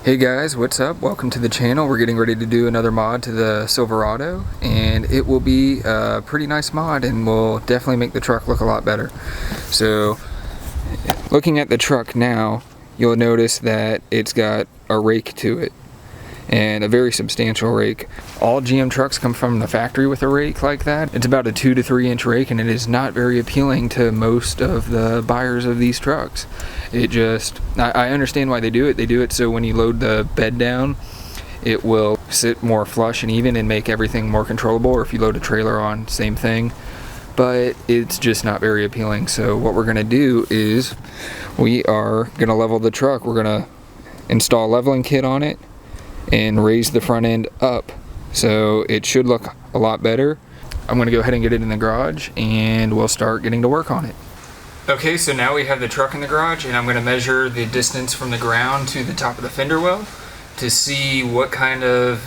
Hey guys, what's up? Welcome to the channel. We're getting ready to do another mod to the Silverado, and it will be a pretty nice mod and will definitely make the truck look a lot better. So, looking at the truck now, you'll notice that it's got a rake to it, and a very substantial rake. All GM trucks come from the factory with a rake like that. It's about a 2 to 3 inch rake, and it is not very appealing to most of the buyers of these trucks. I understand why they do it. They do it so when you load the bed down, it will sit more flush and even and make everything more controllable, or if you load a trailer on, same thing. But it's just not very appealing. So what we're gonna do is we are gonna level the truck. We're gonna install a leveling kit on it and raise the front end up, so it should look a lot better. I'm gonna go ahead and get it in the garage and we'll start getting to work on it. Okay, so now we have the truck in the garage, and I'm gonna measure the distance from the ground to the top of the fender well to see what kind of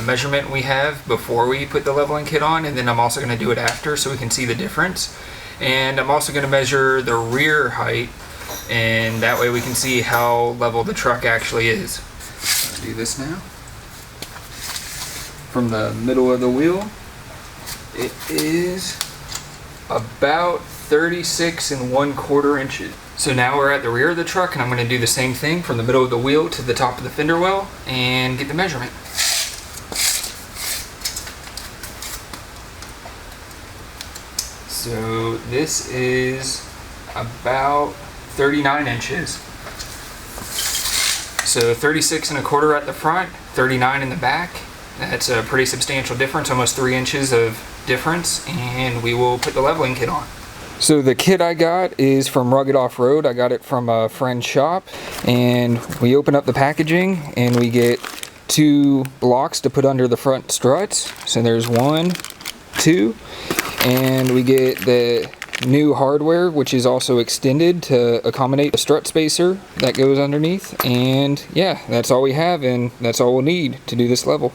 measurement we have before we put the leveling kit on, and then I'm also gonna do it after so we can see the difference. And I'm also gonna measure the rear height, and that way we can see how level the truck actually is. Let's do this now. From the middle of the wheel, it is about 36 1/4 inches. So now we're at the rear of the truck, and I'm going to do the same thing from the middle of the wheel to the top of the fender well and get the measurement. So this is about 39 inches. So 36 1/4 at the front, 39 in the back. That's a pretty substantial difference, almost 3 inches of difference, and we will put the leveling kit on. So the kit I got is from Rugged Off-Road. I got it from a friend's shop, and we open up the packaging and we get 2 blocks to put under the front struts. So there's 1, 2, and we get the new hardware, which is also extended to accommodate the strut spacer that goes underneath. And yeah, that's all we have, and that's all we'll need to do this level.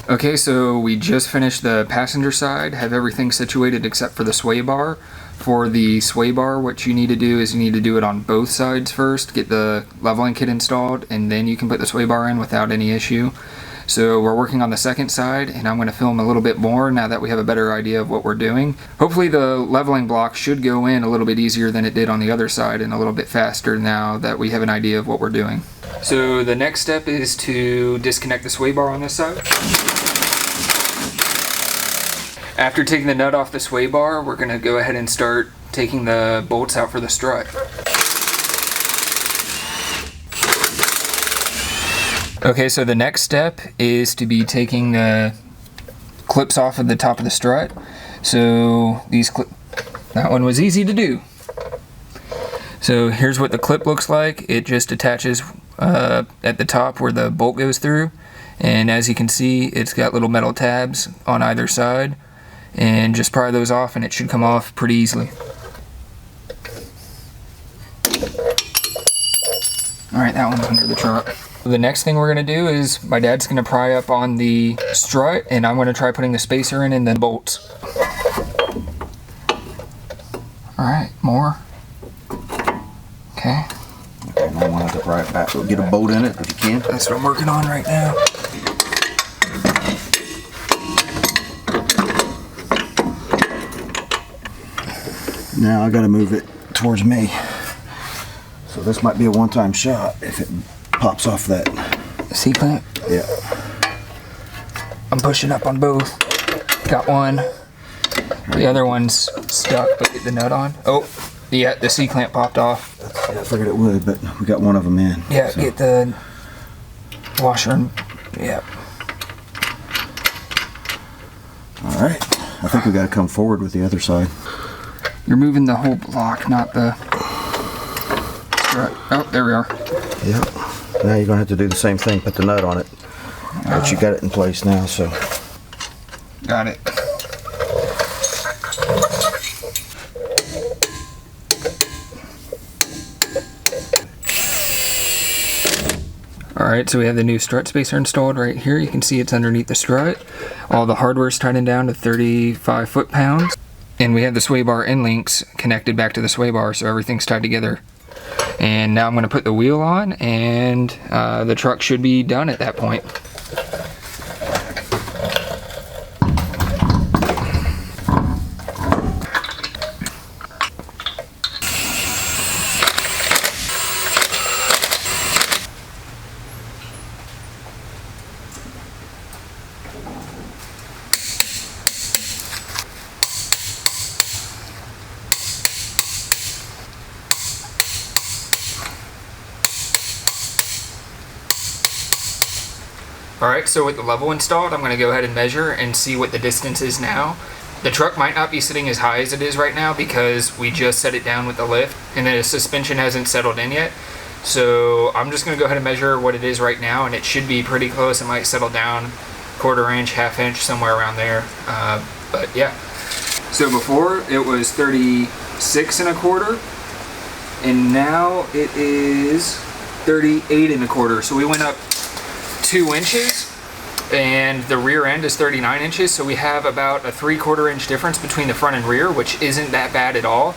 Okay, so we just finished the passenger side, have everything situated except for the sway bar. For the sway bar, what you need to do is you need to do it on both sides first, get the leveling kit installed, and then you can put the sway bar in without any issue. So we're working on the second side, and I'm going to film a little bit more now that we have a better idea of what we're doing. Hopefully the leveling block should go in a little bit easier than it did on the other side, and a little bit faster now that we have an idea of what we're doing. So the next step is to disconnect the sway bar on this side. After taking the nut off the sway bar, we're going to go ahead and start taking the bolts out for the strut. Okay, so the next step is to be taking the clips off of the top of the strut. So that one was easy to do. So here's what the clip looks like. It just attaches at the top where the bolt goes through, and as you can see, it's got little metal tabs on either side, and just pry those off and it should come off pretty easily. Alright, that one's under the truck. The next thing we're going to do is my dad's going to pry up on the strut, and I'm going to try putting the spacer in and then bolts. Alright, more. Okay. Okay, now we'll have to pry it back. So get a bolt in it if you can. That's what I'm working on right now. Now I got to move it towards me. So this might be a one-time shot if it pops off that C-clamp? Yeah. I'm pushing up on both. Got one. The other one's stuck, but get the nut on. Oh, yeah, the C-clamp popped off. Yeah, I figured it would, but we got one of them in. Yeah, so. Get the washer and, yeah. Alright, I think we got to come forward with the other side. You're moving the whole block, not the strut. Oh, there we are. Yep. Now you're going to have to do the same thing, put the nut on it. But you got it in place now, so. Got it. Alright, so we have the new strut spacer installed right here. You can see it's underneath the strut. All the hardware's tightened down to 35 foot-pounds. And we have the sway bar end links connected back to the sway bar, so everything's tied together. And now I'm going to put the wheel on, and the truck should be done at that point. Alright, so with the level installed, I'm going to go ahead and measure and see what the distance is now. The truck might not be sitting as high as it is right now because we just set it down with the lift and the suspension hasn't settled in yet. So I'm just going to go ahead and measure what it is right now, and it should be pretty close. It might settle down 1/4 inch, 1/2 inch, somewhere around there. But yeah. So before it was 36 1/4, and now it is 38 1/4. So we went up 2 inches, and the rear end is 39 inches, so we have about a 3/4 inch difference between the front and rear, which isn't that bad at all.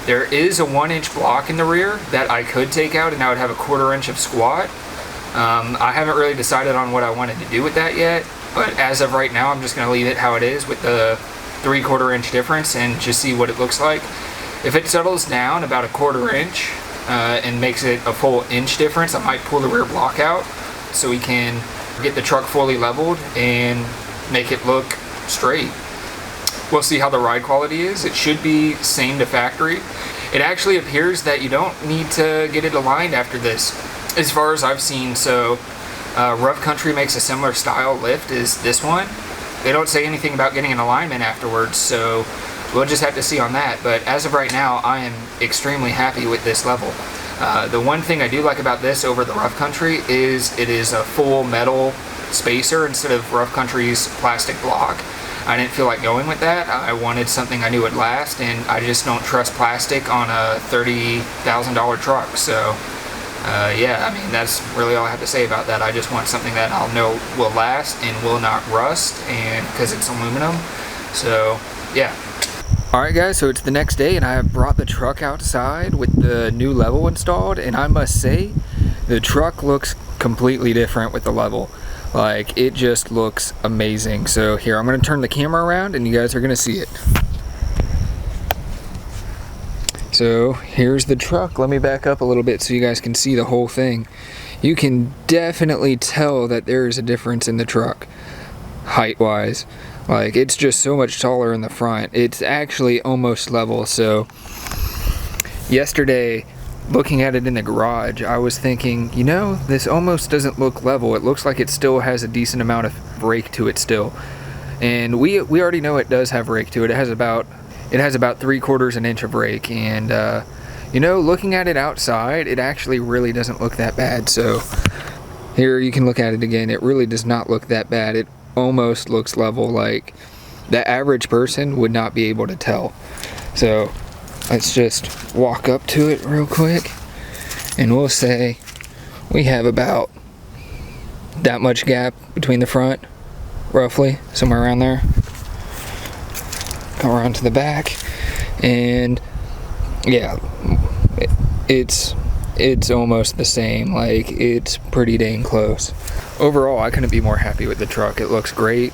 There is a 1 inch block in the rear that I could take out, and I would have a 1/4 inch of squat. I haven't really decided on what I wanted to do with that yet, but as of right now I'm just going to leave it how it is with the 3/4 inch difference and just see what it looks like. If it settles down about a 1/4 inch and makes it a full inch difference, I might pull the rear block out so we can get the truck fully leveled and make it look straight. We'll see how the ride quality is. It should be same to factory. It actually appears that you don't need to get it aligned after this, as far as I've seen. So Rough Country makes a similar style lift as this one. They don't say anything about getting an alignment afterwards, so we'll just have to see on that. But as of right now, I am extremely happy with this level. The one thing I do like about this over the Rough Country is it is a full metal spacer instead of Rough Country's plastic block. I didn't feel like going with that. I wanted something I knew would last, and I just don't trust plastic on a $30,000 truck. So yeah, I mean, that's really all I have to say about that. I just want something that I'll know will last and will not rust, and because it's aluminum. So yeah. Alright guys, so it's the next day and I have brought the truck outside with the new level installed, and I must say the truck looks completely different with the level. Like, it just looks amazing. So here, I'm going to turn the camera around and you guys are going to see it. So here's the truck. Let me back up a little bit so you guys can see the whole thing. You can definitely tell that there is a difference in the truck, height wise. Like, it's just so much taller in the front. It's actually almost level. So yesterday, looking at it in the garage, I was thinking, you know, this almost doesn't look level. It looks like it still has a decent amount of rake to it still. And we already know it does have rake to it. It has about 3/4 inch of rake. And you know, looking at it outside, it actually really doesn't look that bad. So here you can look at it again. It really does not look that bad. It almost looks level. Like, the average person would not be able to tell. So let's just walk up to it real quick, and we'll say we have about that much gap between the front, roughly, somewhere around there. Come around to the back, and yeah, it's almost the same. Like, it's pretty dang close. Overall, I couldn't be more happy with the truck. It looks great.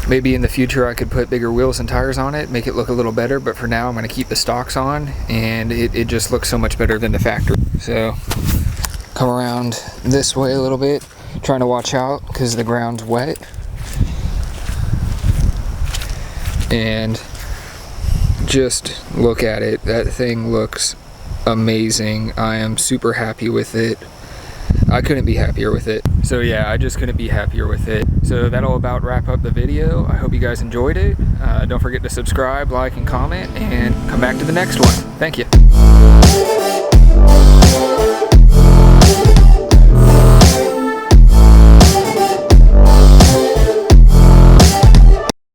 Maybe in the future I could put bigger wheels and tires on it, make it look a little better, but for now I'm going to keep the stocks on, and it just looks so much better than the factory. So come around this way a little bit, trying to watch out because the ground's wet. And just look at it. That thing looks amazing. I am super happy with it. I couldn't be happier with it. So yeah, I just couldn't be happier with it. So that'll about wrap up the video. I hope you guys enjoyed it. Don't forget to subscribe, like, and comment, and come back to the next one. Thank you.